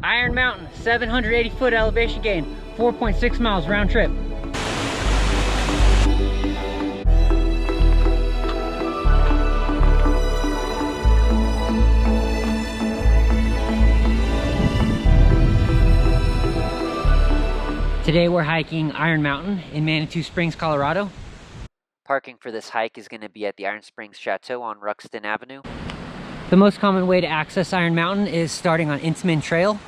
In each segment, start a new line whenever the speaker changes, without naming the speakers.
Iron Mountain, 780-foot elevation gain, 4.6 miles round trip. Today we're hiking Iron Mountain in Manitou Springs, Colorado.
Parking for this hike is going to be at the Iron Springs Chateau on Ruxton Avenue.
The most common way to access Iron Mountain is starting on Intemann Trail.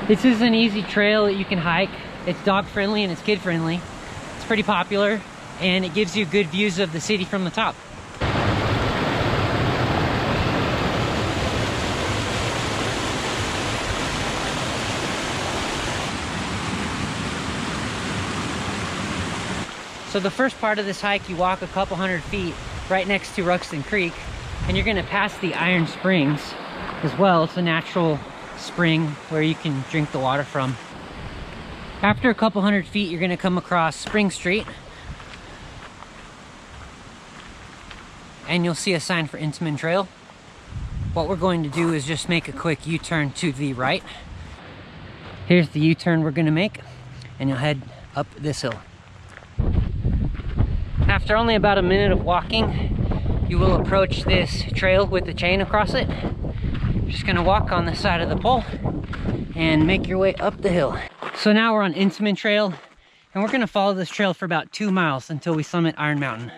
This is an easy trail that you can hike. It's dog friendly and it's kid friendly. It's pretty popular and it gives you good views of the city from the top. So the first part of this hike, you walk a couple hundred feet right next to Ruxton Creek, and you're gonna pass the Iron Springs as well. It's a natural spring where you can drink the water from. After a couple hundred feet, you're gonna come across Spring Street, and you'll see a sign for Intemann Trail. What we're going to do is just make a quick U-turn to the right. Here's the U-turn we're gonna make, and you'll head up this hill. After only about a minute of walking, you will approach this trail with the chain across it. You're just gonna walk on the side of the pole and make your way up the hill. So now we're on Intemann Trail, and we're gonna follow this trail for about 2 miles until we summit Iron Mountain.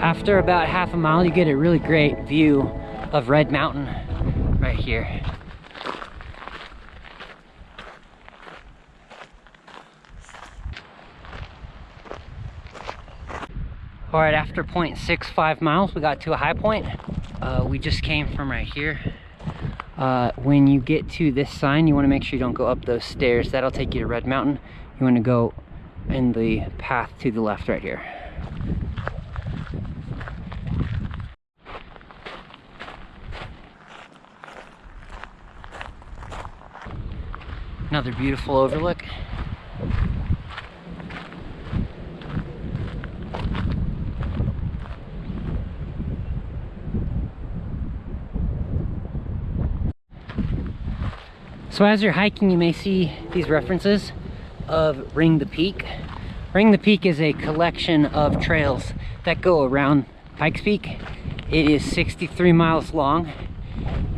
After about half a mile, you get a really great view of Red Mountain right here. All right, after 0.65 miles, we got to a high point. We just came from right here. When you get to this sign, you want to make sure you don't go up those stairs. That'll take you to Red Mountain. You want to go in the path to the left right here. Another beautiful overlook. So as you're hiking, you may see these references of Ring the Peak. Ring the Peak is a collection of trails that go around Pikes Peak. It is 63 miles long,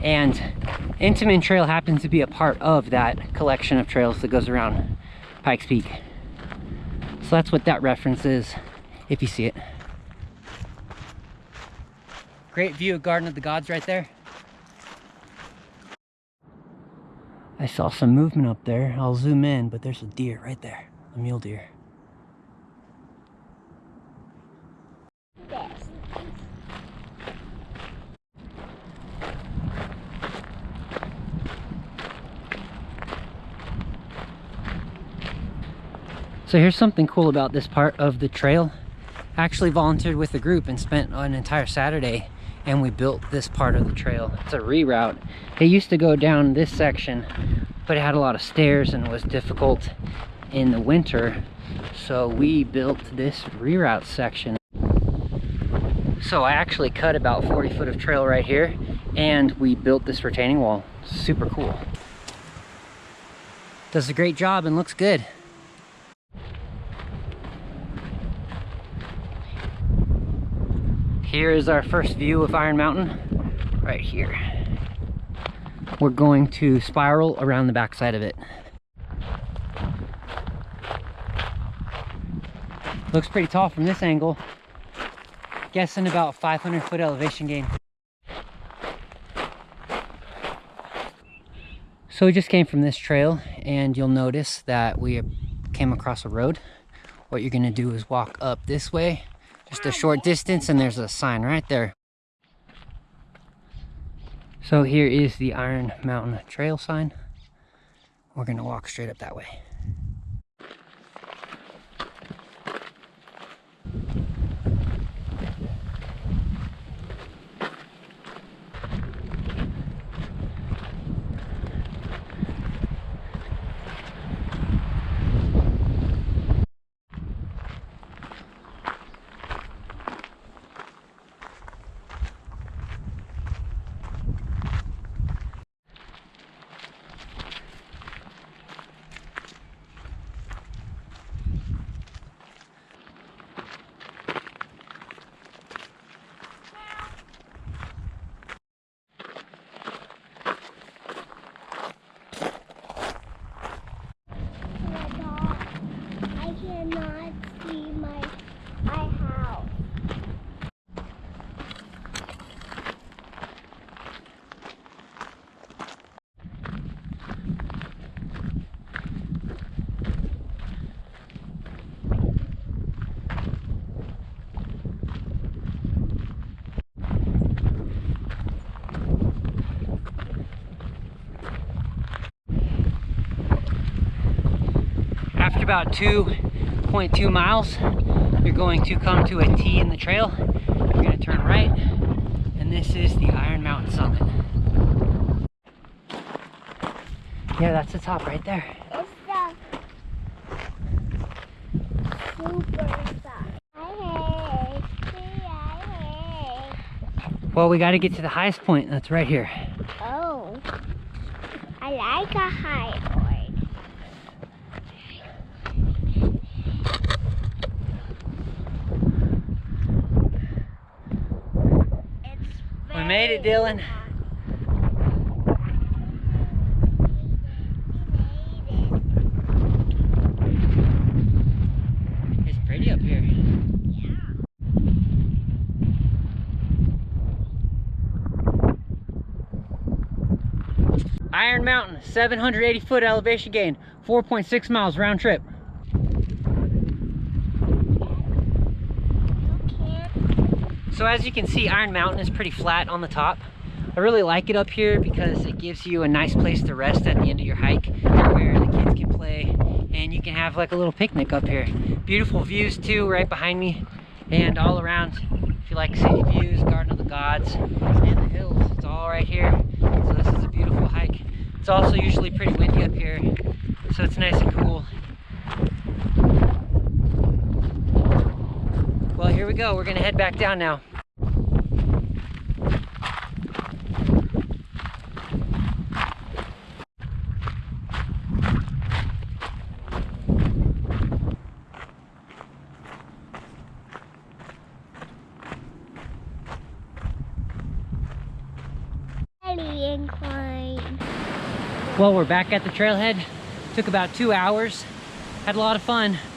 and Intemann Trail happens to be a part of that collection of trails that goes around Pikes Peak. So that's what that reference is, if you see it. Great view of Garden of the Gods right there. I saw some movement up there. I'll zoom in, but there's a deer right there, a mule deer. So here's something cool about this part of the trail. I actually volunteered with the group and spent an entire Saturday, and we built this part of the trail. It's a reroute. It used to go down this section, but it had a lot of stairs and was difficult in the winter. So we built this reroute section. So I actually cut about 40 foot of trail right here, and we built this retaining wall. Super cool. Does a great job and looks good. Here is our first view of Iron Mountain, right here. We're going to spiral around the backside of it. Looks pretty tall from this angle. Guessing about 500 foot elevation gain. So we just came from this trail, and you'll notice that we came across a road. what you're gonna do is walk up this way, just a short distance, and there's a sign right there. So here is the Iron Mountain Trail sign. We're gonna walk straight up that way.
I cannot see my house.
After about 2.2 miles, you're going to come to a T in the trail. You're going to turn right, and this is the Iron Mountain summit. Yeah, that's the top right there.
It's the super side. I hate.
Well, we got to get to the highest point. That's right here.
Oh, I like a high point.
We made it, Dylan. It's pretty up here. Iron Mountain, 780 foot elevation gain, 4.6 miles round trip. So as you can see, Iron Mountain is pretty flat on the top. I really like it up here because it gives you a nice place to rest at the end of your hike where the kids can play and you can have like a little picnic up here. Beautiful views too right behind me and all around. If you like city views, Garden of the Gods, and the hills, it's all right here. So this is a beautiful hike. It's also usually pretty windy up here, so it's nice and cool. Well, here we go. We're gonna head back down now.
Incline.
Well, we're back at the trailhead. Took about 2 hours. Had a lot of fun.